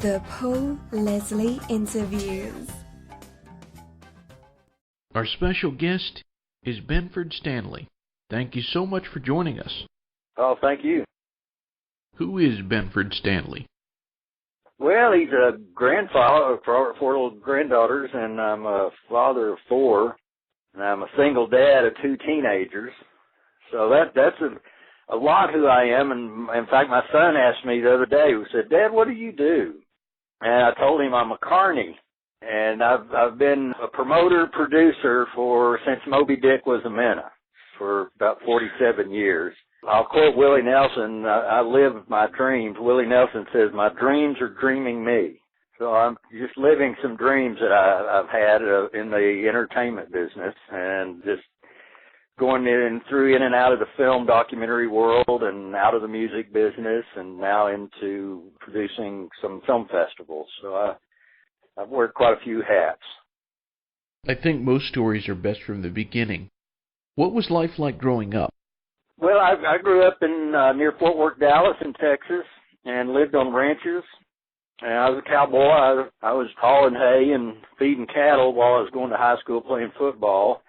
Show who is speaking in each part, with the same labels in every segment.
Speaker 1: The Paul Leslie Interviews.
Speaker 2: Our special guest is Benford Standley. Thank you so much for joining us.
Speaker 3: Oh, thank you.
Speaker 2: Who is Benford Standley?
Speaker 3: Well, he's a grandfather of four little granddaughters, and I'm a father of four, and I'm a single dad of two teenagers. So that's a lot who I am. And in fact, my son asked me the other day, he said, "Dad, what do you do?" And I told him I'm a carny, and I've been a promoter, producer since Moby Dick was a minnow for about 47 years. I'll quote Willie Nelson, I live my dreams. Willie Nelson says, "My dreams are dreaming me." So I'm just living some dreams that I've had in the entertainment business, and just going in and out of the film documentary world and out of the music business, and now into producing some film festivals. So I've worn quite a few hats.
Speaker 2: I think most stories are best from the beginning. What was life like growing up?
Speaker 3: Well, I grew up in near Fort Worth, Dallas in Texas, and lived on ranches. And I was a cowboy. I was hauling hay and feeding cattle while I was going to high school playing football.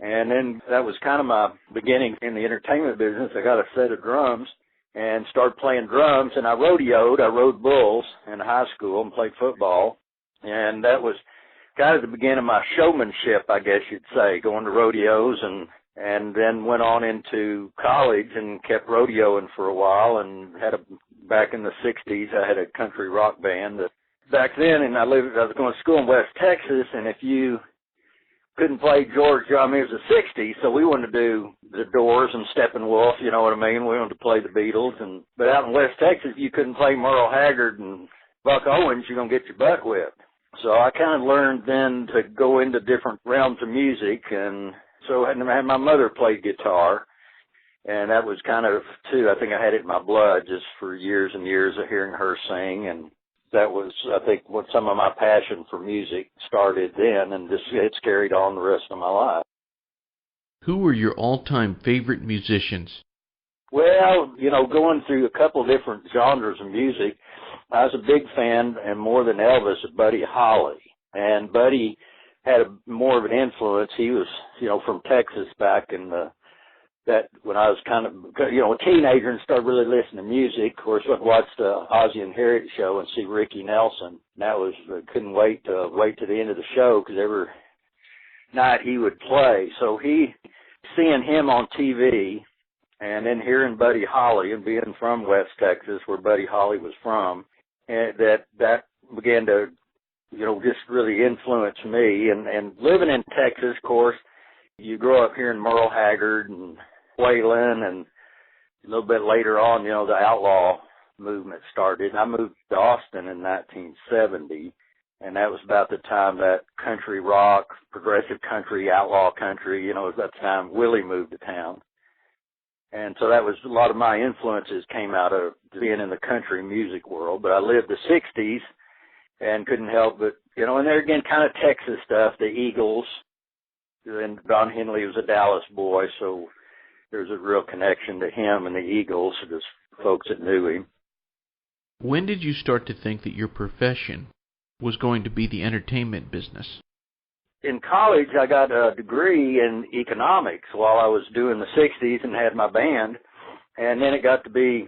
Speaker 3: And then that was kind of my beginning in the entertainment business. I got a set of drums and started playing drums, and I rodeoed. I rode bulls in high school and played football. And that was kind of the beginning of my showmanship, I guess you'd say, going to rodeos, and then went on into college and kept rodeoing for a while, and back in the 60s, I had a country rock band. Back then, and I was going to school in West Texas, and if you couldn't play George, it was the 60s, so we wanted to do the Doors and Steppenwolf, you know what I mean? We wanted to play the Beatles, but out in West Texas, you couldn't play Merle Haggard and Buck Owens, you're going to get your butt whipped. So I kind of learned then to go into different realms of music, and so I had my mother played guitar, and that was kind of, too, I think I had it in my blood just for years and years of hearing her sing, and that was, I think, what some of my passion for music started then, and it's carried on the rest of my life.
Speaker 2: Who were your all-time favorite musicians?
Speaker 3: Well, going through a couple different genres of music, I was a big fan, and more than Elvis, of Buddy Holly. And Buddy had more of an influence. He was, from Texas back in when I was kind of, a teenager and started really listening to music. Of course, I'd watch the Ozzie and Harriet show and see Ricky Nelson. That was, couldn't wait to the end of the show, because every night he would play. So seeing him on TV and then hearing Buddy Holly and being from West Texas, where Buddy Holly was from, and that began to, just really influence me. And living in Texas, of course, you grow up hearing Merle Haggard and Waylon, and a little bit later on, the outlaw movement started. I moved to Austin in 1970, and that was about the time that country rock, progressive country, outlaw country, it was that time Willie moved to town. And so that was a lot of my influences came out of being in the country music world. But I lived the 60s and couldn't help but, and there again, kind of Texas stuff, the Eagles. And Don Henley was a Dallas boy, so there's a real connection to him and the Eagles, just folks that knew him.
Speaker 2: When did you start to think that your profession was going to be the entertainment business?
Speaker 3: In college, I got a degree in economics while I was doing the 60s and had my band. And then it got to be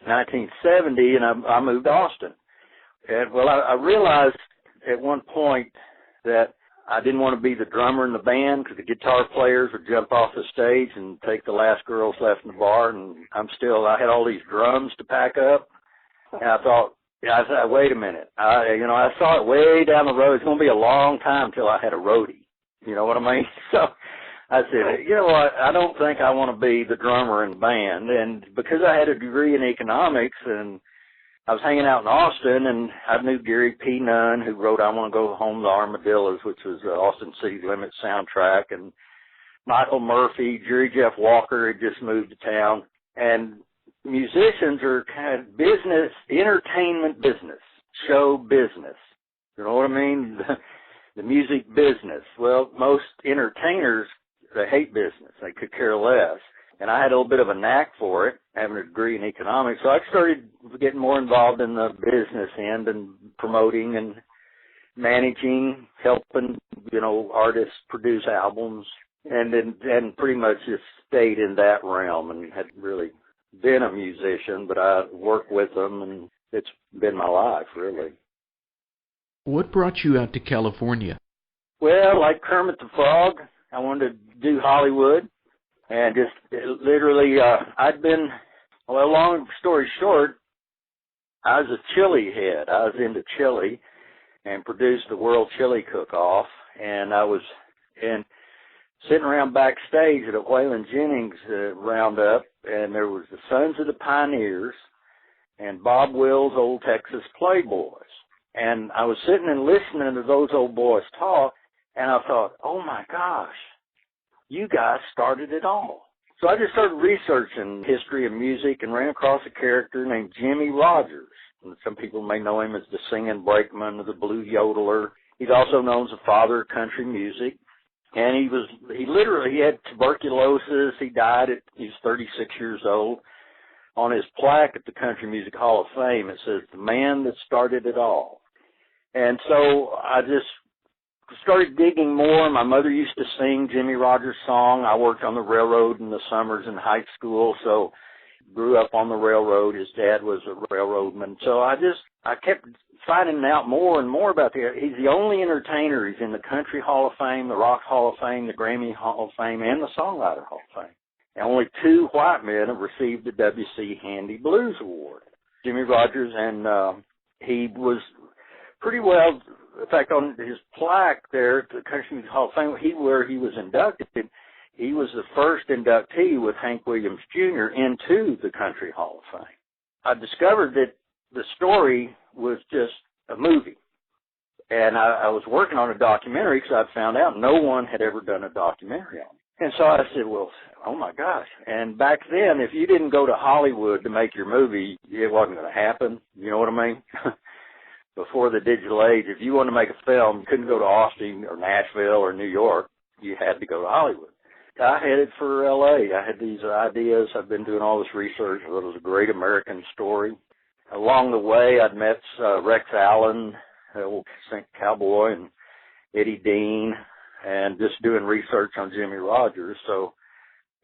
Speaker 3: 1970, and I moved to Austin. And, I realized at one point that I didn't want to be the drummer in the band, because the guitar players would jump off the stage and take the last girls left in the bar, and I had all these drums to pack up. And I thought, wait a minute. I saw it way down the road. It's going to be a long time till I had a roadie. You know what I mean? So I said, you know what? I don't think I want to be the drummer in the band. And because I had a degree in economics, and I was hanging out in Austin, and I knew Gary P. Nunn, who wrote I Want to Go Home to Armadillos, which was the Austin City Limits soundtrack, and Michael Murphy, Jerry Jeff Walker had just moved to town. And musicians are kind of business, entertainment business, show business. You know what I mean? The music business. Well, most entertainers, they hate business. They could care less. And I had a little bit of a knack for it, having a degree in economics. So I started getting more involved in the business end and promoting and managing, helping, artists produce albums, and pretty much just stayed in that realm and had really been a musician, but I worked with them, and it's been my life, really.
Speaker 2: What brought you out to California?
Speaker 3: Well, like Kermit the Frog, I wanted to do Hollywood, and just literally, long story short, I was a chili head. I was into chili and produced the World Chili Cook-Off, and I was sitting around backstage at a Waylon Jennings roundup, and there was the Sons of the Pioneers and Bob Will's Old Texas Playboys. And I was sitting and listening to those old boys talk, and I thought, oh my gosh, you guys started it all. So I just started researching history of music and ran across a character named Jimmie Rodgers. And some people may know him as the singing brakeman or the blue yodeler. He's also known as the father of country music. And he had tuberculosis. He died he was 36 years old. On his plaque at the Country Music Hall of Fame, it says, "The man that started it all." And so I just started digging more. My mother used to sing Jimmie Rodgers' song. I worked on the railroad in the summers in high school, so grew up on the railroad. His dad was a railroadman. So I kept finding out more and more about he's the only entertainer. He's in the Country Hall of Fame, the Rock Hall of Fame, the Grammy Hall of Fame, and the Songwriter Hall of Fame. And only 2 white men have received the W.C. Handy Blues Award. Jimmie Rodgers, and he was pretty well, in fact, on his plaque there at the Country Music Hall of Fame, where he was inducted, he was the first inductee with Hank Williams Jr. into the Country Hall of Fame. I discovered that the story was just a movie. And I was working on a documentary because I found out no one had ever done a documentary on it. And so I said, well, oh my gosh. And back then, if you didn't go to Hollywood to make your movie, it wasn't going to happen. You know what I mean? Before the digital age, if you wanted to make a film, you couldn't go to Austin or Nashville or New York. You had to go to Hollywood. I headed for L.A. I had these ideas. I've been doing all this research. It was a great American story. Along the way, I'd met Rex Allen, old cowboy, and Eddie Dean, and just doing research on Jimmie Rodgers. So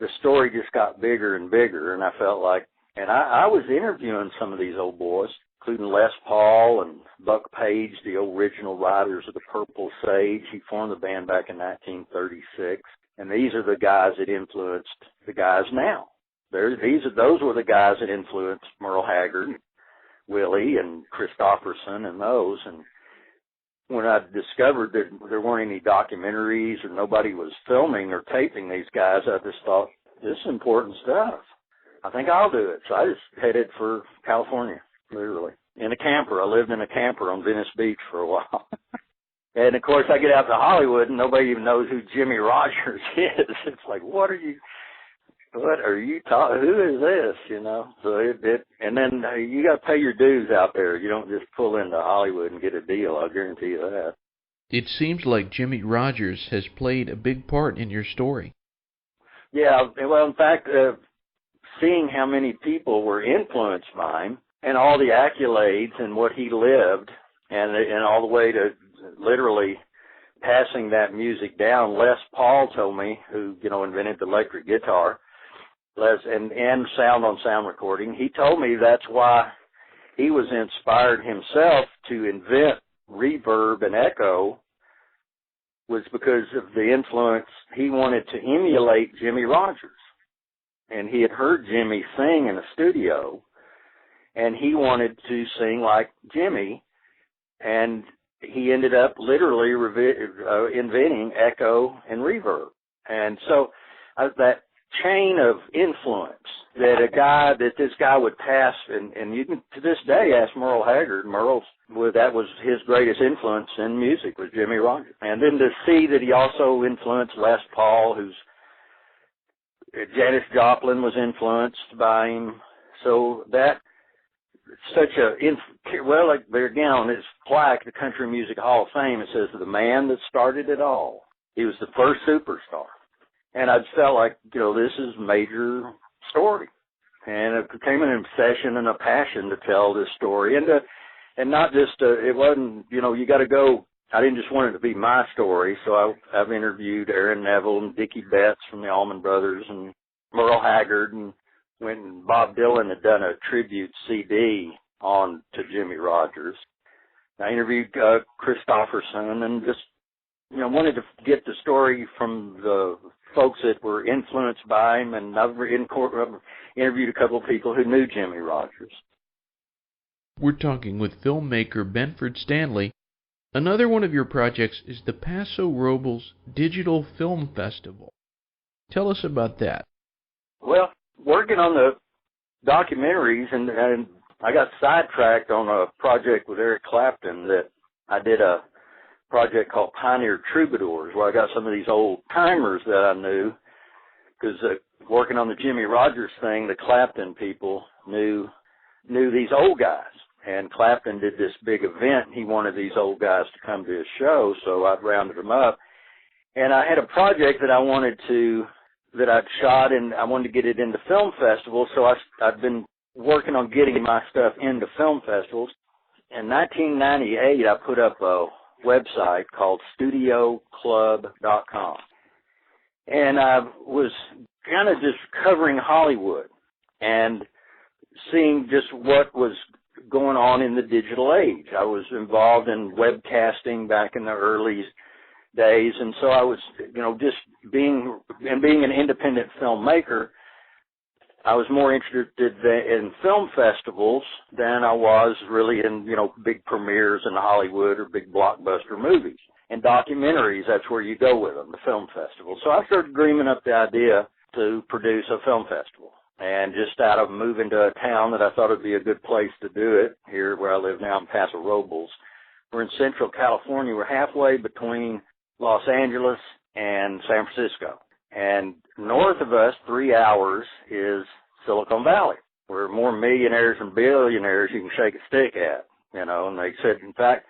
Speaker 3: the story just got bigger and bigger, and I felt like, and I was interviewing some of these old boys, including Les Paul and Buck Page, the original writers of the Purple Sage. He formed the band back in 1936, and these are the guys that influenced the guys now. Those were the guys that influenced Merle Haggard, Willie, and Christopherson, and those. And when I discovered that there weren't any documentaries or nobody was filming or taping these guys, I just thought, this is important stuff. I think I'll do it. So I just headed for California, literally, in a camper. I lived in a camper on Venice Beach for a while. And, of course, I get out to Hollywood, and nobody even knows who Jimmie Rodgers is. It's like, what are you talking, who is this, So and then you got to pay your dues out there. You don't just pull into Hollywood and get a deal, I'll guarantee you that.
Speaker 2: It seems like Jimmie Rodgers has played a big part in your story.
Speaker 3: Yeah, well, in fact, seeing how many people were influenced by him and all the accolades and what he lived and all the way to literally passing that music down. Les Paul told me, who, invented the electric guitar, and sound on sound recording, he told me that's why he was inspired himself to invent reverb and echo, was because of the influence. He wanted to emulate Jimmie Rodgers. And he had heard Jimmie sing in a studio, and he wanted to sing like Jimmie, and he ended up literally inventing echo and reverb. And so that chain of influence that this guy would pass, and you can to this day ask Merle Haggard. That was his greatest influence in music, was Jimmie Rodgers. And then to see that he also influenced Les Paul, Janis Joplin was influenced by him. So that like there again on his plaque, the Country Music Hall of Fame, it says the man that started it all. He was the first superstar. And I just felt like, this is a major story. And it became an obsession and a passion to tell this story and And not just, it wasn't, you got to go. I didn't just want it to be my story, so I've interviewed Aaron Neville and Dickie Betts from the Allman Brothers and Merle Haggard, and when Bob Dylan had done a tribute CD on to Jimmie Rodgers. I interviewed Christopherson and just, wanted to get the story from the folks that were influenced by him, and I've interviewed a couple of people who knew Jimmie Rodgers.
Speaker 2: We're talking with filmmaker Benford Standley. Another one of your projects is the Paso Digital Film Festival. Tell us about that.
Speaker 3: Well, working on the documentaries, and I got sidetracked on a project with Eric Clapton that I did a project called Pioneer Troubadours, where I got some of these old timers that I knew, because working on the Jimmie Rodgers thing, the Clapton people knew these old guys. And Clapton did this big event. He wanted these old guys to come to his show, so I rounded them up. And I had a project that I'd shot, and I wanted to get it into film festivals, so I've been working on getting my stuff into film festivals. In 1998, I put up a website called studioclub.com. And I was kind of just covering Hollywood and seeing just what was going on in the digital age. I was involved in webcasting back in the early days, and so I was, just being an independent filmmaker, I was more interested in film festivals than I was really in, big premieres in Hollywood or big blockbuster movies. And documentaries, that's where you go with them, the film festival. So I started dreaming up the idea to produce a film festival. And just out of moving to a town that I thought would be a good place to do it, here where I live now in Paso Robles. We're in Central California. We're halfway between Los Angeles and San Francisco. And north of us, 3 hours, is Silicon Valley, where more millionaires and billionaires you can shake a stick at, And they said, in fact,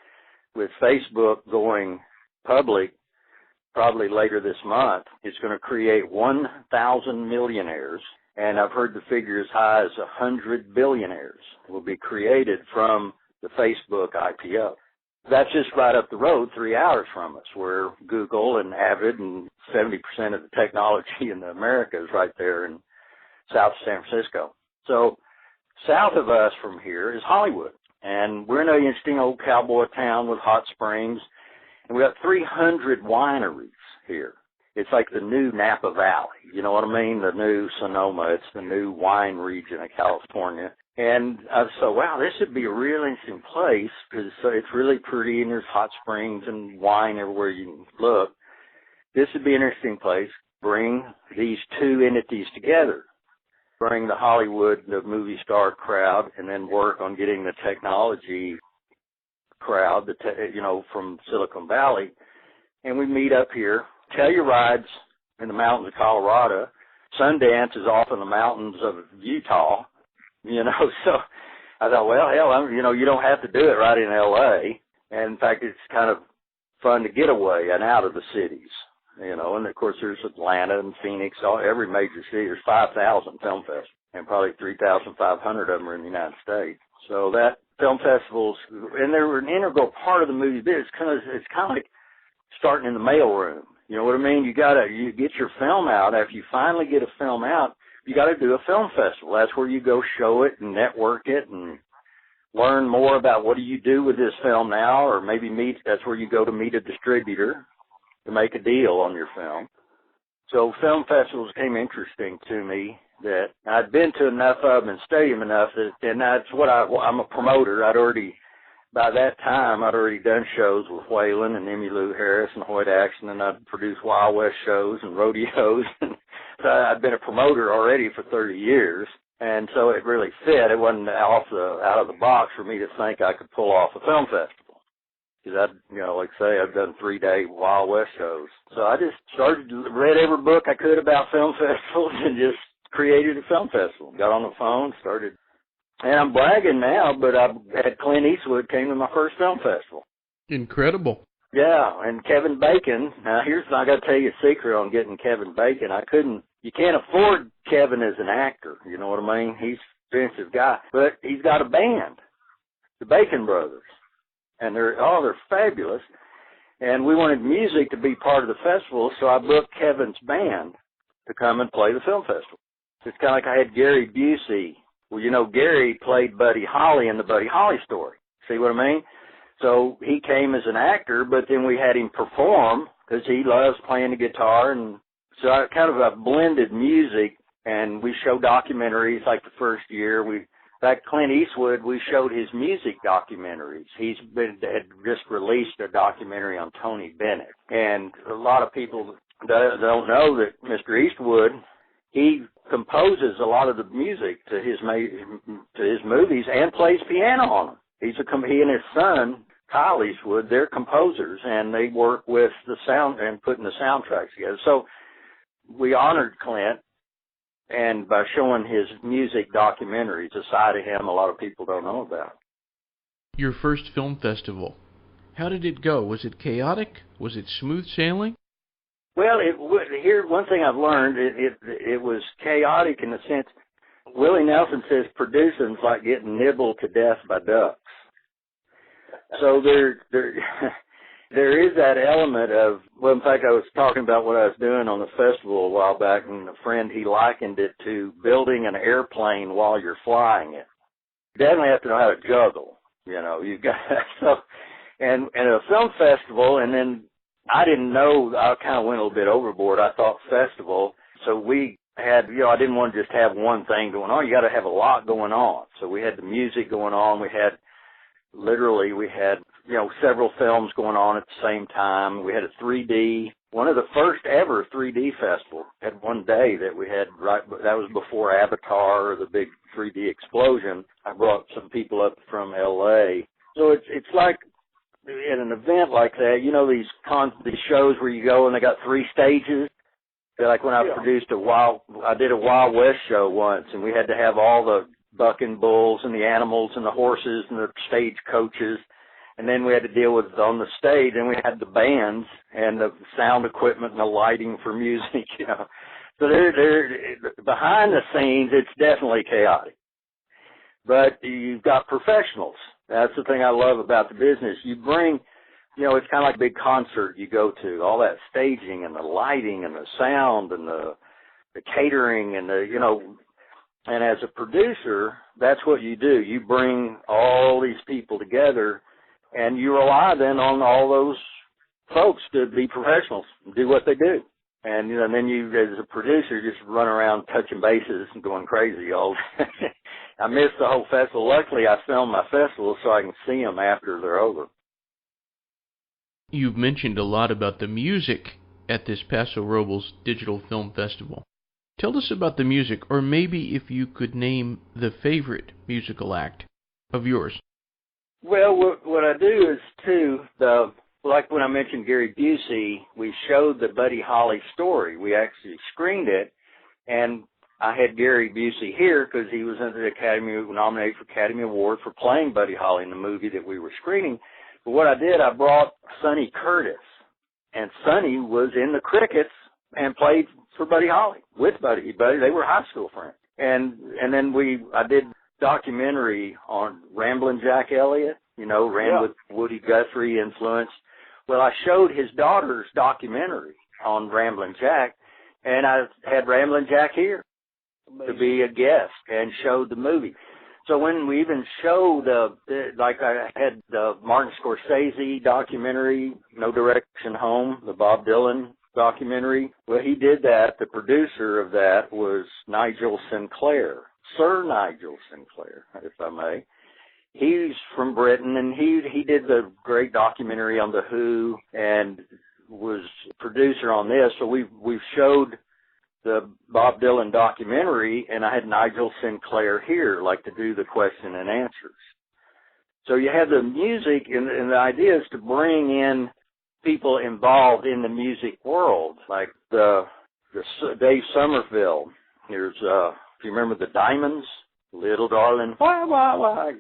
Speaker 3: with Facebook going public probably later this month, it's going to create 1,000 millionaires. And I've heard the figure as high as 100 billionaires will be created from the Facebook IPO. That's just right up the road, 3 hours from us, where Google and Avid and 70% of the technology in America is right there in South San Francisco. So south of us from here is Hollywood. And we're in an interesting old cowboy town with hot springs. And we got 300 wineries here. It's like the new Napa Valley, you know what I mean? The new Sonoma. It's the new wine region of California. And I thought, wow, this would be a real interesting place because it's really pretty and there's hot springs and wine everywhere you look. This would be an interesting place. Bring these two entities together. Bring the Hollywood, the movie star crowd, and then work on getting the technology crowd, from Silicon Valley. And we meet up here. Telluride's in the mountains of Colorado. Sundance is off in the mountains of Utah. So I thought, well, hell, you don't have to do it right in L.A. And, in fact, it's kind of fun to get away and out of the cities, And, of course, there's Atlanta and Phoenix, every major city. There's 5,000 film festivals, and probably 3,500 of them are in the United States. So that film festivals, and they were an integral part of the movie business. It's kind of like starting in the mailroom. You know what I mean? You get your film out. After you finally get a film out, you got to do a film festival. That's where you go show it and network it and learn more about what do you do with this film now, or maybe that's where you go to meet a distributor to make a deal on your film. So film festivals came interesting to me that I'd been to enough of them and studied them enough and that's what I'm a promoter. By that time, I'd already done shows with Whalen and Emmylou Harris and Hoyt Axton, and I'd produced Wild West shows and rodeos. So I'd been a promoter already for 30 years, and so it really fit. It wasn't out of the box for me to think I could pull off a film festival. Because I've done 3-day Wild West shows. So I just read every book I could about film festivals and just created a film festival. Got on the phone, started. And I'm bragging now, but I had Clint Eastwood came to my first film festival.
Speaker 2: Incredible.
Speaker 3: Yeah, and Kevin Bacon. Now, I got to tell you a secret on getting Kevin Bacon. You can't afford Kevin as an actor, you know what I mean? He's an expensive guy. But he's got a band. the Bacon Brothers, and they're fabulous. And we wanted music to be part of the festival, so I booked Kevin's band to come and play the film festival. It's kind of like I had Gary Busey. Well, you know, Gary played Buddy Holly in the Buddy Holly story. See what I mean? So he came as an actor, but then we had him perform because he loves playing the guitar. And so I blended music, and we showed documentaries like the first year. Back Clint Eastwood, we showed his music documentaries. Had just released a documentary on Tony Bennett. And a lot of people don't know that Mr. Eastwood, he composes a lot of the music to his movies and plays piano on them. He and his son, Kyle Eastwood, they're composers, and they work with the sound and putting the soundtracks together. So we honored Clint, and by showing his music documentaries, a side of him a lot of people don't know about.
Speaker 2: Your first film festival, how did it go? Was it chaotic? Was it smooth sailing?
Speaker 3: Well, here one thing I've learned, it was chaotic in the sense, Willie Nelson says producing's like getting nibbled to death by ducks. So there is that element of, well, in fact, I was talking about what I was doing on the festival a while back, and a friend, he likened it to building an airplane while you're flying it. You definitely have to know how to juggle, you know. You've got and a film festival, and then I didn't know, I kind of went a little bit overboard. I thought festival, so we had, I didn't want to just have one thing going on. You got to have a lot going on. So we had the music going on. We had several films going on at the same time. We had a 3D, one of the first ever 3D festival. Had one day that we had that was before Avatar or the big 3D explosion. I brought some people up from LA. So it's like at an event like that, these shows where you go and they got 3 stages. Like when I I did a Wild West show once, and we had to have all the bucking bulls and the animals and the horses and the stage coaches. And then we had to deal with it on the stage, and we had the bands and the sound equipment and the lighting for music, So behind the scenes, it's definitely chaotic. But you've got professionals. That's the thing I love about the business. You bring, it's kind of like a big concert you go to, all that staging and the lighting and the sound and the catering and and as a producer, that's what you do. You bring all these people together, and you rely then on all those folks to be professionals, do what they do. And, then you, as a producer, just run around touching bases and going crazy all day. I missed the whole festival. Luckily, I filmed my festival so I can see them after they're over.
Speaker 2: You've mentioned a lot about the music at this Paso Robles Digital Film Festival. Tell us about the music, or maybe if you could name the favorite musical act of yours.
Speaker 3: Well, what I do is, too, like when I mentioned Gary Busey, we showed the Buddy Holly story. We actually screened it, and I had Gary Busey here because he was nominated for Academy Award for playing Buddy Holly in the movie that we were screening. But what I did, I brought Sonny Curtis, and Sonny was in the Crickets and played for Buddy Holly, with Buddy. They were high school friends. And then I did documentary on Ramblin' Jack Elliott, ran with Woody Guthrie influence. Well, I showed his daughter's documentary on Ramblin' Jack, and I had Ramblin' Jack here to be a guest and showed the movie. So when we even showed, I had the Martin Scorsese documentary, No Direction Home, the Bob Dylan documentary. Well, he did that. The producer of that was Nigel Sinclair, Sir Nigel Sinclair, if I may. He's from Britain, and he did the great documentary on The Who and was producer on this. So we've showed the Bob Dylan documentary, and I had Nigel Sinclair here, to do the question and answers. So you have the music, and the idea is to bring in people involved in the music world, like the Dave Somerville. There's, if you remember the Diamonds, Little Darling, why,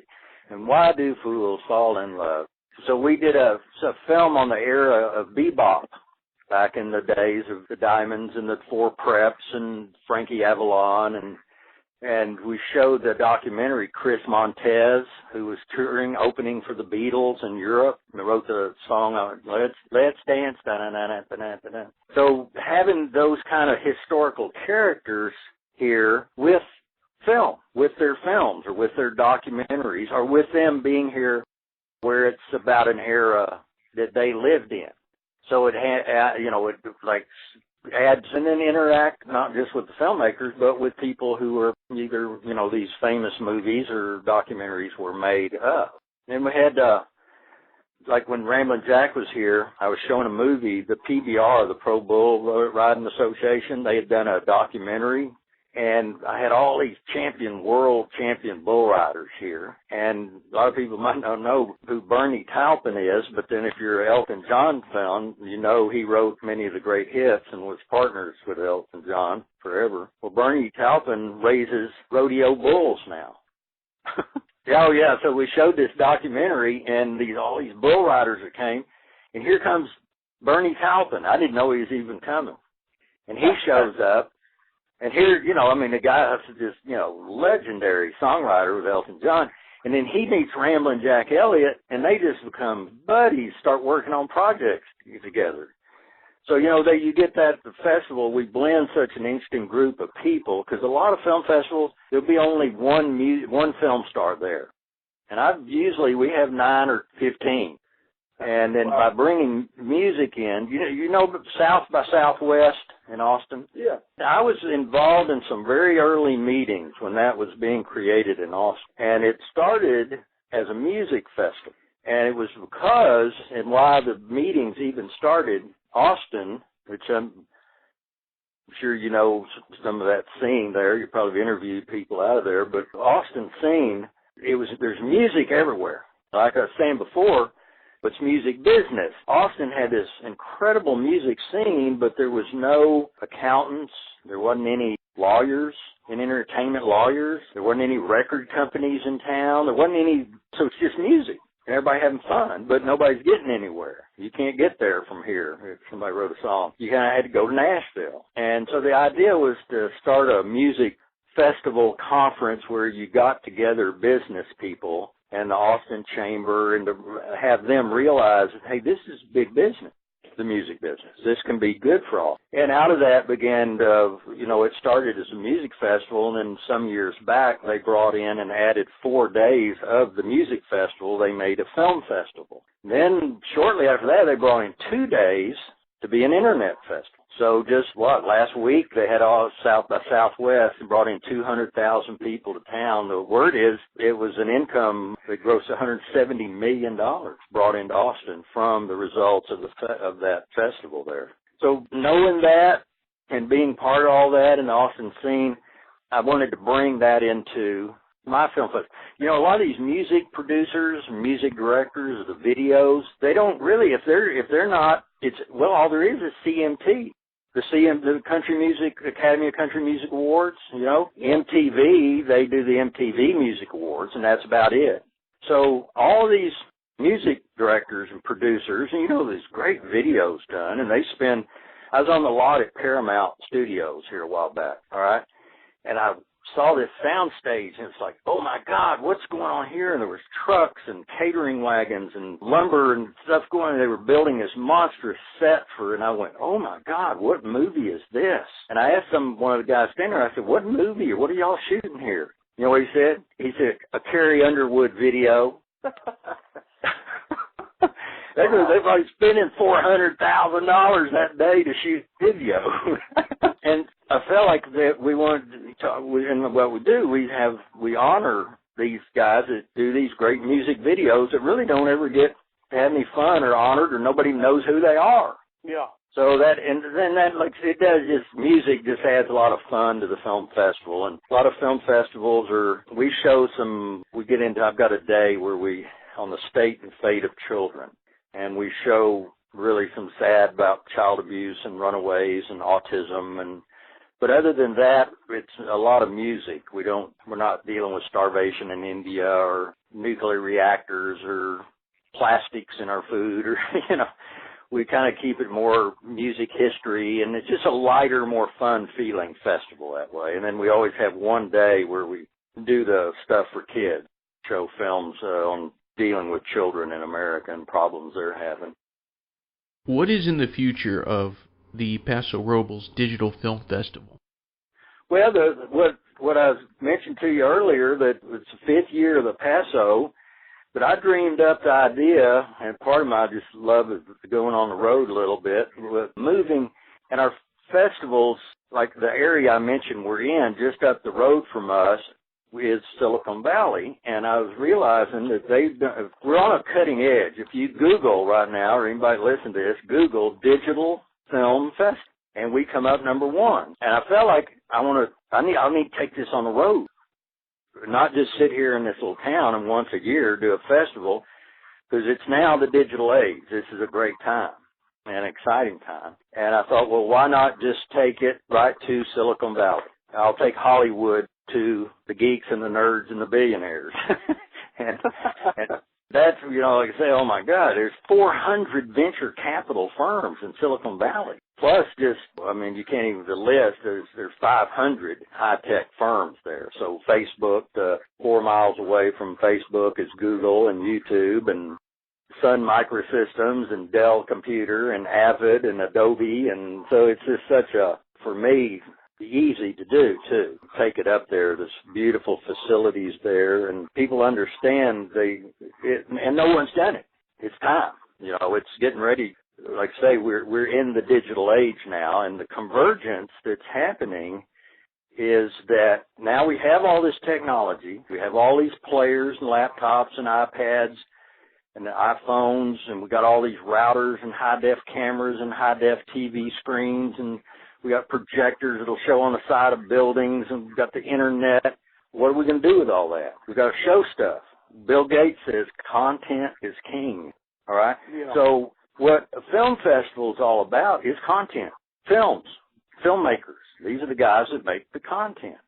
Speaker 3: and why do fools fall in love? So we did a film on the era of bebop, back in the days of the Diamonds and the Four Preps and Frankie Avalon and And we showed the documentary Chris Montez, who was touring, opening for the Beatles in Europe, and wrote the song Let's Dance. Da-na-na-na-na-na-na. So having those kind of historical characters here with film, with their films or with their documentaries, or with them being here where it's about an era that they lived in. So it had, it like adds and then interact not just with the filmmakers, but with people who are either, these famous movies or documentaries were made up. And we had, like when Ramblin' Jack was here, I was showing a movie, the PBR, the Pro Bull Riding Association. They had done a documentary, and I had all these world champion bull riders here. And a lot of people might not know who Bernie Taupin is, but then if you're an Elton John fan, he wrote many of the great hits and was partners with Elton John forever. Well, Bernie Taupin raises rodeo bulls now. Oh, yeah, so we showed this documentary, and all these bull riders that came, and here comes Bernie Taupin. I didn't know he was even coming. And he shows up. And here, the guy is just, legendary songwriter with Elton John. And then he meets Ramblin' Jack Elliott, and they just become buddies, start working on projects together. So, you get that at the festival. We blend such an interesting group of people, because a lot of film festivals, there'll be only one film star there. And we have 9 or 15. And then by bringing music in, South by Southwest in Austin?
Speaker 4: Yeah.
Speaker 3: I was involved in some very early meetings when that was being created in Austin. And it started as a music festival. And it was because, and why the meetings even started, Austin, which I'm sure you know some of that scene there. You probably interviewed people out of there. But Austin scene, there's music everywhere. Like I was saying before, but it's music business. Austin had this incredible music scene, but there was no accountants. There wasn't any lawyers, entertainment lawyers. There wasn't any record companies in town. There wasn't any, so it's just music. Everybody having fun, but nobody's getting anywhere. You can't get there from here. If somebody wrote a song, you kind of had to go to Nashville. And so the idea was to start a music festival conference where you got together business people and the Austin Chamber, and to have them realize, hey, this is big business, the music business. This can be good for all. And out of that began, it started as a music festival, and then some years back they brought in and added 4 days of the music festival. They made a film festival. Then shortly after that they brought in 2 days to be an internet festival. So just last week they had all South by Southwest and brought in 200,000 people to town. The word is it was an income that grossed $170 million brought into Austin from the results of that festival there. So knowing that and being part of all that in the Austin scene, I wanted to bring that into my film festival. A lot of these music producers, music directors, the videos, they don't really, if they're not, all there is CMT. The Country Music Academy of Country Music Awards, MTV, they do the MTV Music Awards, and that's about it. So all of these music directors and producers, and these great videos done, and I was on the lot at Paramount Studios here a while back, all right, and I saw this sound stage, and it's like, oh my God, what's going on here? And there was trucks and catering wagons and lumber and stuff going on. They were building this monstrous set and I went, oh my God, what movie is this? And I asked one of the guys standing there, I said, what movie or what are y'all shooting here? You know what he said? He said, a Carrie Underwood video. They're probably spending $400,000 that day to shoot video. And I felt like that we wanted to, and what we do, we honor these guys that do these great music videos that really don't ever get to have any fun or honored, or nobody knows who they are.
Speaker 4: Yeah.
Speaker 3: So music just adds a lot of fun to the film festival. And a lot of film festivals I've got a day where on the state and fate of children. And we show really some sad about child abuse and runaways and autism, but other than that, it's a lot of music. We're not dealing with starvation in India or nuclear reactors or plastics in our food, or we kind of keep it more music history, and it's just a lighter, more fun feeling festival that way. And then we always have one day where we do the stuff for kids, show films on dealing with children in America and problems they're having.
Speaker 2: What is in the future of the Paso Robles Digital Film Festival?
Speaker 3: Well, what I mentioned to you earlier, that it's the 5th year of the Paso, but I dreamed up the idea, and part of my just love is going on the road a little bit, with moving, and our festivals, like the area I mentioned we're in, just up the road from us, is Silicon Valley, and I was realizing that we're on a cutting edge. If you Google right now, or anybody listen to this, Google Digital Film Festival, and we come up number 1. And I felt like I need to take this on the road, not just sit here in this little town and once a year do a festival, because it's now the digital age. This is a great time, an exciting time. And I thought, well, why not just take it right to Silicon Valley? I'll take Hollywood to the geeks and the nerds and the billionaires. and that's, like I say, oh my God, there's 400 venture capital firms in Silicon Valley. Plus you can't even list, there's 500 high-tech firms there. So Facebook, 4 miles away from Facebook is Google and YouTube and Sun Microsystems and Dell Computer and Avid and Adobe. And so it's just for me, easy to do, too. Take it up there. There's beautiful facilities there, and people understand and no one's done it. It's time. It's getting ready. Like I say, we're in the digital age now, and the convergence that's happening is that now we have all this technology. We have all these players and laptops and iPads and the iPhones, and we got all these routers and high-def cameras and high-def TV screens, and we got projectors that'll show on the side of buildings, and we've got the internet. What are we going to do with all that? We've got to show stuff. Bill Gates says content is king, all right? Yeah. So what a film festival is all about is content, films, filmmakers. These are the guys that make the content.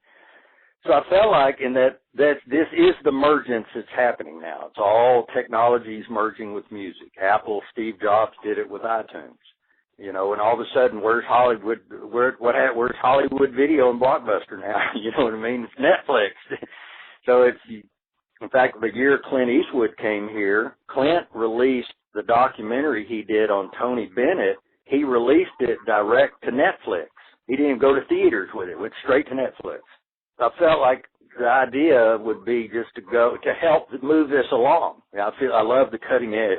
Speaker 3: So I felt like that this is the mergence that's happening now. It's all technologies merging with music. Apple, Steve Jobs did it with iTunes. And all of a sudden, where's Hollywood? Where's Hollywood Video and Blockbuster now? You know what I mean? It's Netflix. So in fact, the year Clint Eastwood came here, Clint released the documentary he did on Tony Bennett. He released it direct to Netflix. He didn't even go to theaters with it. It went straight to Netflix. I felt like the idea would be just to help move this along. I love the cutting edge.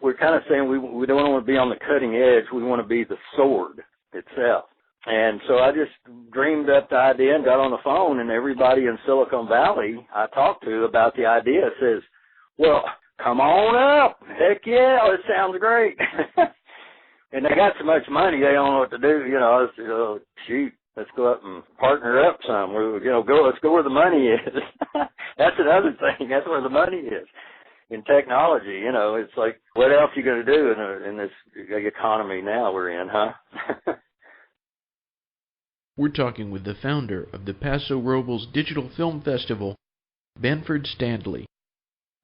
Speaker 3: We're kind of saying we don't want to be on the cutting edge. We want to be the sword itself. And so I just dreamed up the idea and got on the phone, and everybody in Silicon Valley I talked to about the idea says, well, come on up. Heck yeah, it sounds great. And they got so much money, they don't know what to do. Shoot, let's go up and partner up some. Let's go where the money is. That's another thing. That's where the money is. In technology, it's like, what else are you going to do in this economy now we're in, huh?
Speaker 2: We're talking with the founder of the Paso Robles Digital Film Festival, Benford Standley.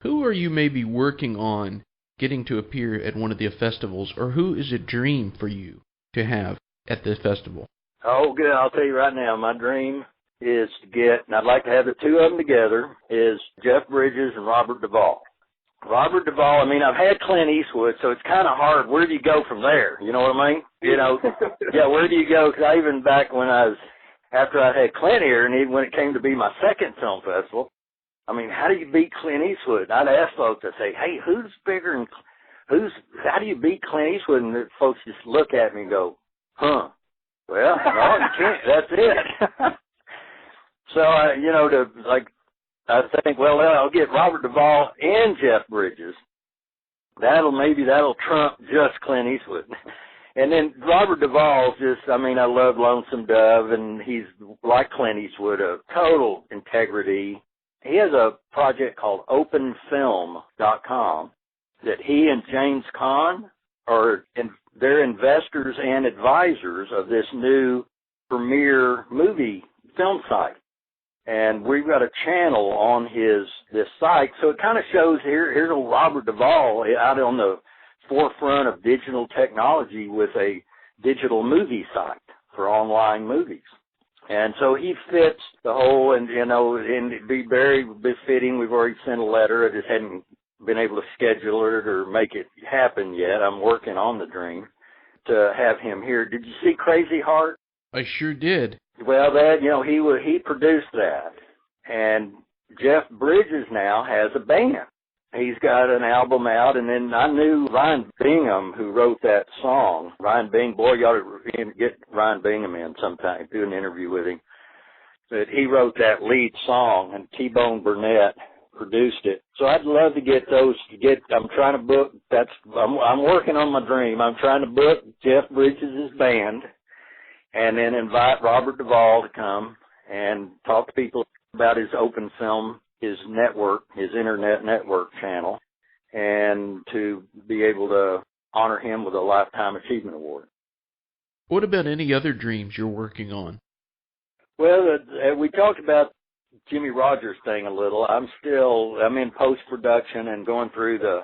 Speaker 2: Who are you maybe working on getting to appear at one of the festivals, or who is a dream for you to have at the festival?
Speaker 3: Oh, good. I'll tell you right now, my dream is to get, and I'd like to have the two of them together, is Jeff Bridges and Robert Duvall. Robert Duvall, I've had Clint Eastwood, so it's kind of hard. Where do you go from there? You know what I mean? Yeah, where do you go? Because even back after I had Clint here, and even when it came to be my second film festival, how do you beat Clint Eastwood? I'd ask folks, I'd say, hey, who's bigger and how do you beat Clint Eastwood? And the folks just look at me and go, huh? Well, no, you can't. That's it. So, I think, well, I'll get Robert Duvall and Jeff Bridges. That'll trump just Clint Eastwood. And then Robert Duvall's just, I love Lonesome Dove, and he's like Clint Eastwood, a total integrity. He has a project called openfilm.com that he and James Caan they're investors and advisors of this new premier movie film site. And we've got a channel on this site, so it kind of shows here's old Robert Duvall out on the forefront of digital technology with a digital movie site for online movies. And so he fits the whole, and, you know, and it'd be very befitting. We've already sent a letter. I just hadn't been able to schedule it or make it happen yet. I'm working on the dream to have him here. Did you see Crazy Heart?
Speaker 2: I sure did.
Speaker 3: Well, that, you know, he produced that. And Jeff Bridges now has a band. He's got an album out, and then I knew Ryan Bingham, who wrote that song. Ryan Bingham, boy, you ought to get Ryan Bingham in sometime, do an interview with him. But he wrote that lead song, and T-Bone Burnett produced it. So I'd love to get those, I'm trying to book, I'm working on my dream. I'm trying to book Jeff Bridges' band, and then invite Robert Duvall to come and talk to people about his open film, his network, his internet network channel, and to be able to honor him with a Lifetime Achievement Award.
Speaker 2: What about any other dreams you're working on?
Speaker 3: Well, we talked about Jimmie Rodgers thing a little. I'm in post-production and going through the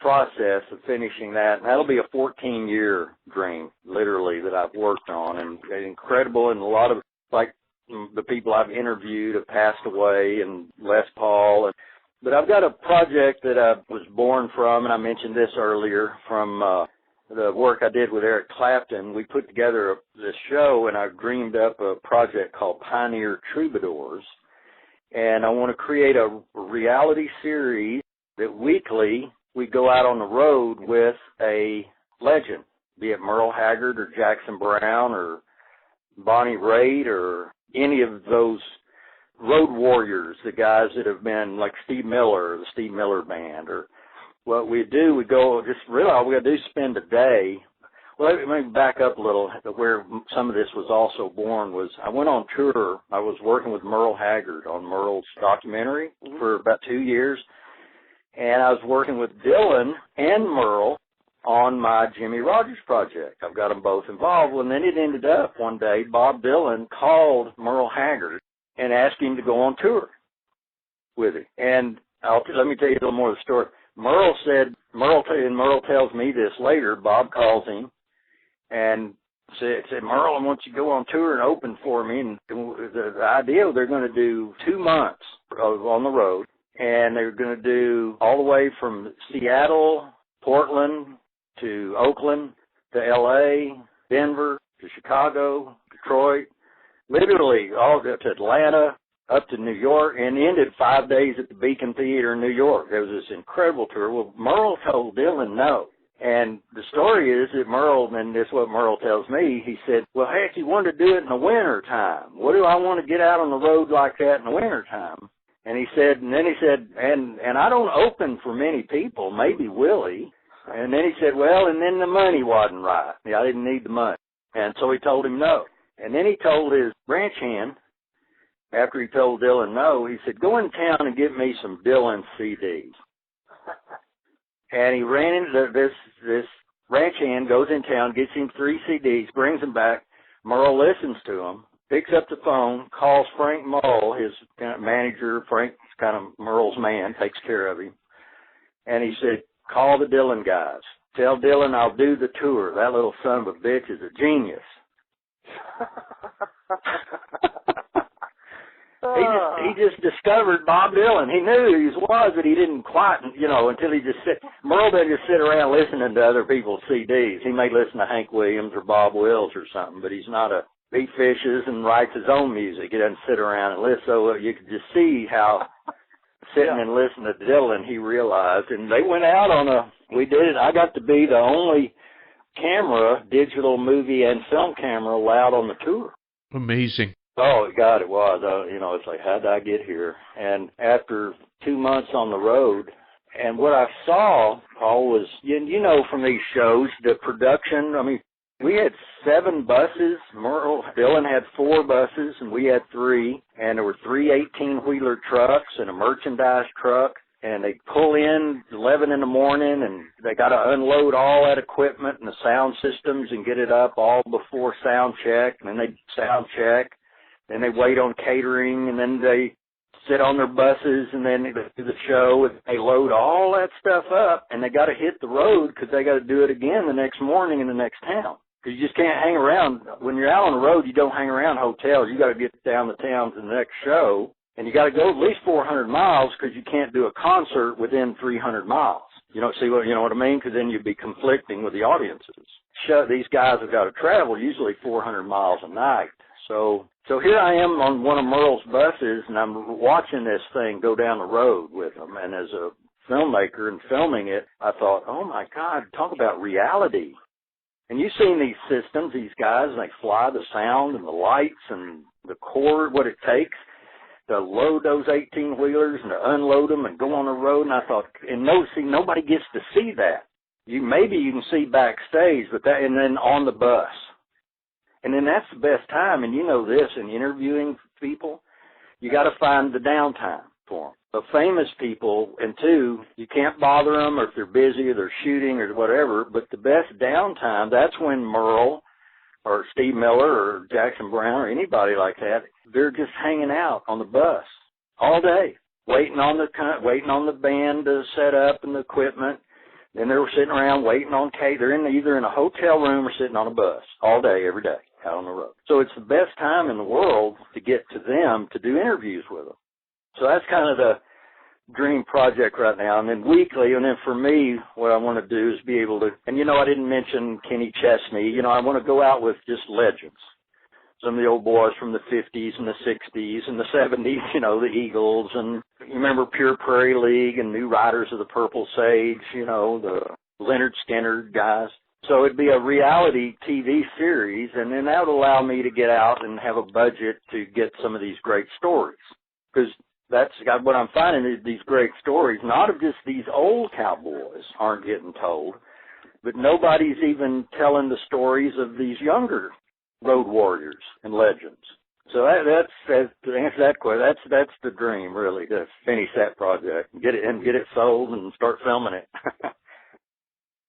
Speaker 3: process of finishing that. And that'll be a 14-year dream, literally, that I've worked on. And incredible, and a lot of, like, the people I've interviewed have passed away, and Les Paul. But I've got a project that I was born from, and I mentioned this earlier, from the work I did with Eric Clapton. We put together this show, and I dreamed up a project called Pioneer Troubadours. And I want to create a reality series that weekly we go out on the road with a legend, be it Merle Haggard or Jackson Browne or Bonnie Raitt or any of those road warriors, the guys that have been like Steve Miller, the Steve Miller Band. Or what we do, we go, just really all we got to do is spend a day. Well, let me back up a little. Where some of this was also born was I went on tour. I was working with Merle Haggard on Merle's documentary for about 2 years. And I was working with Dylan and Merle on my Jimmie Rodgers project. I've got them both involved. And then it ended up one day, Bob Dylan called Merle Haggard and asked him to go on tour with him. And let me tell you a little more of the story. Merle tells me this later, Bob calls him and said, Merle, I want you to go on tour and open for me. And the idea, they're going to do 2 months on the road, and they're going to do all the way from Seattle, Portland, to Oakland, to L.A., Denver, to Chicago, Detroit, literally all to Atlanta, up to New York, and ended 5 days at the Beacon Theater in New York. There was this incredible tour. Well, Merle told Dylan no. And the story is that Merle, and this is what Merle tells me, he said, well, heck, he wanted to do it in the winter time. What do I want to get out on the road like that in the winter time? And then he said, and I don't open for many people, maybe Willie. And then he said, well, and then the money wasn't right. I didn't need the money. And so he told him no. And then he told his ranch hand, after he told Dylan no, he said, go in town and get me some Dylan CDs. And he ran into this ranch hand, goes in town, gets him 3 CDs, brings them back. Merle listens to them, picks up the phone, calls Frank Mull, his manager. Frank's kind of Merle's man, takes care of him. And he said, call the Dylan guys. Tell Dylan I'll do the tour. That little son of a bitch is a genius. He just discovered Bob Dylan. He knew who he was, but he didn't quite, until he just sit. Merle doesn't just sit around listening to other people's CDs. He may listen to Hank Williams or Bob Wills or something, but he's not he fishes and writes his own music. He doesn't sit around and listen. So you could just see how sitting and listening to Dylan, he realized. And they went out we did it. I got to be the only camera, digital movie and film camera allowed on the tour.
Speaker 2: Amazing.
Speaker 3: Oh, God, it was. It's like, how did I get here? And after 2 months on the road, and what I saw, Paul, was, from these shows, the production, we had 7 buses. Dylan had 4 buses, and we had 3. And there were 3 18-wheeler trucks and a merchandise truck. And they pull in 11 in the morning, and they got to unload all that equipment and the sound systems and get it up all before sound check. And then they sound check. Then they wait on catering, and then they sit on their buses and then they do the show and they load all that stuff up and they got to hit the road because they got to do it again the next morning in the next town. Because you just can't hang around. When you're out on the road, you don't hang around hotels. You got to get down the town to the next show. And you got to go at least 400 miles because you can't do a concert within 300 miles. You know, you know what I mean? Because then you'd be conflicting with the audiences. These guys have got to travel usually 400 miles a night. So here I am on one of Merle's buses, and I'm watching this thing go down the road with them. And as a filmmaker and filming it, I thought, oh my God, talk about reality. And you've seen these systems, these guys, and they fly the sound and the lights and the cord, what it takes to load those 18-wheelers and to unload them and go on the road. And I thought, nobody gets to see that. Maybe you can see backstage, and then on the bus. And then that's the best time. And you know this, in interviewing people, you got to find the downtime for them. The famous people, and two, you can't bother them, or if they're busy or they're shooting or whatever, but the best downtime, that's when Merle or Steve Miller or Jackson Brown or anybody like that, they're just hanging out on the bus all day, waiting on the band to set up and the equipment. Then they're sitting around waiting on Kate. They're either in a hotel room or sitting on a bus all day, every day, out on the road. So it's the best time in the world to get to them to do interviews with them. So that's kind of the dream project right now. And then weekly, and then for me, what I want to do is be able to, and I didn't mention Kenny Chesney. I want to go out with just legends. Some of the old boys from the 50s and the 60s and the 70s, the Eagles, and you remember Pure Prairie League and New Riders of the Purple Sage, the Leonard Skinner guys. So it'd be a reality TV series, and then that would allow me to get out and have a budget to get some of these great stories. Because that's what I'm finding is these great stories, not of just these old cowboys aren't getting told, but nobody's even telling the stories of these younger road warriors and legends. So that's to answer that question, that's the dream, really, to finish that project and get it sold and start filming it.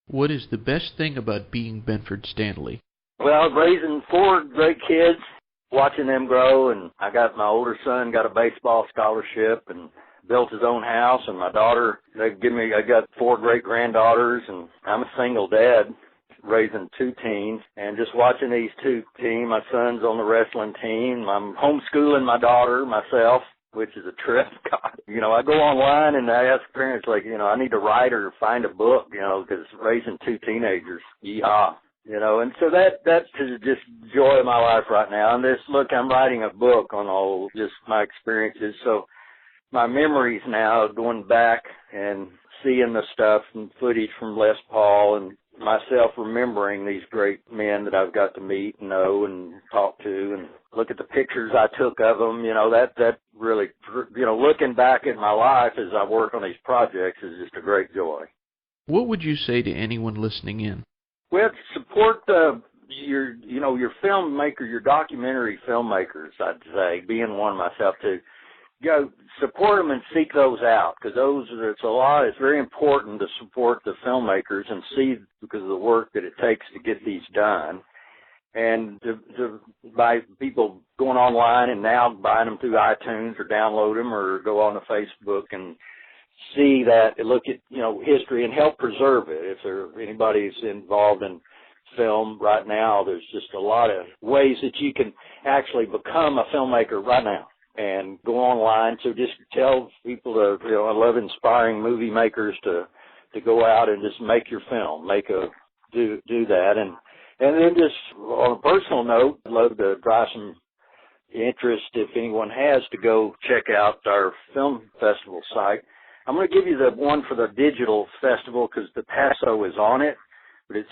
Speaker 2: What is the best thing about being Benford Standley? Well,
Speaker 3: raising 4 great kids, watching them grow, and I got my older son got a baseball scholarship and built his own house, and my daughter, I got 4 great granddaughters, and I'm a single dad raising 2 teens, and just watching these 2 teams. My son's on the wrestling team. I'm homeschooling my daughter myself, which is a trip. God, I go online and I ask parents, I need to write or find a book, because raising 2 teenagers, yeehaw. And so that's just joy of my life right now. And I'm writing a book on all just my experiences. So my memories now, going back and seeing the stuff and footage from Les Paul and myself remembering these great men that I've got to meet and know and talk to and look at the pictures I took of them, that really, looking back at my life as I work on these projects is just a great joy.
Speaker 2: What would you say to anyone listening in?
Speaker 3: Well, support your filmmaker, your documentary filmmakers, I'd say, being one myself too. Support them and seek those out, because it's very important to support the filmmakers and see, because of the work that it takes to get these done. And by people going online and now buying them through iTunes or download them or go on to Facebook and see that, look at, history and help preserve it. If anybody's involved in film right now, there's just a lot of ways that you can actually become a filmmaker right now and go online. So just tell people I love inspiring movie makers to go out and just make your film, do that. And then just on a personal note, I'd love to drive some interest, if anyone has, to go check out our film festival site. I'm going to give you the one for the digital festival because the Paso is on it, but it's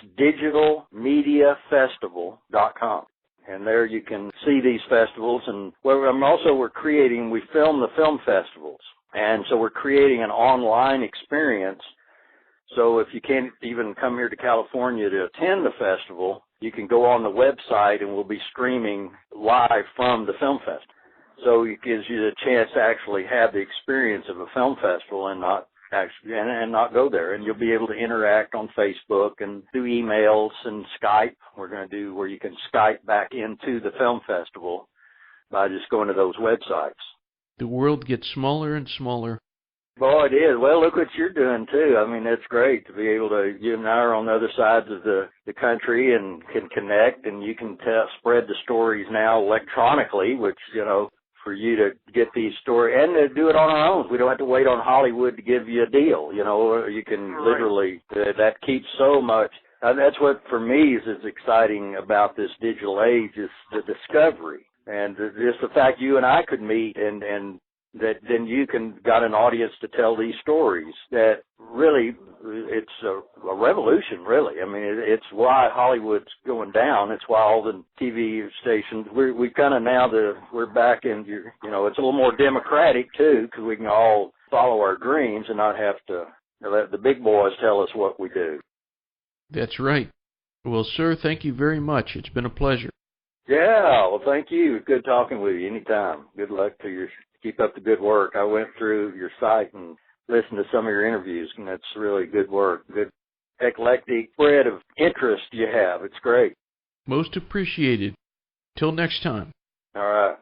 Speaker 3: digitalmediafestival.com. And there you can see these festivals. And we film the film festivals. And so we're creating an online experience. So if you can't even come here to California to attend the festival, you can go on the website and we'll be streaming live from the film festival. So it gives you the chance to actually have the experience of a film festival and not go there. And you'll be able to interact on Facebook and through emails and Skype. We're going to do where you can Skype back into the film festival by just going to those websites.
Speaker 2: The world gets smaller and smaller.
Speaker 3: Boy, it is. Well, look what you're doing, too. I mean, it's great to be able to, you and I are on the other sides of the country and can connect, and you can spread the stories now electronically, which, for you to get these stories, and to do it on our own. We don't have to wait on Hollywood to give you a deal, or you can literally, that keeps so much. That's what, for me, is exciting about this digital age, is the discovery. And just the fact you and I could meet and that then you got an audience to tell these stories, that really, it's a revolution, really. I mean, it's why Hollywood's going down. It's why all the TV stations, we kind of now, we're back in, it's a little more democratic, too, because we can all follow our dreams and not have to let the big boys tell us what we do.
Speaker 2: That's right. Well, sir, thank you very much. It's been a pleasure.
Speaker 3: Yeah, well, thank you. Good talking with you anytime. Good luck to you. Keep up the good work. I went through your site and listened to some of your interviews, and that's really good work. Good eclectic spread of interest you have. It's great.
Speaker 2: Most appreciated. Till next time.
Speaker 3: All right.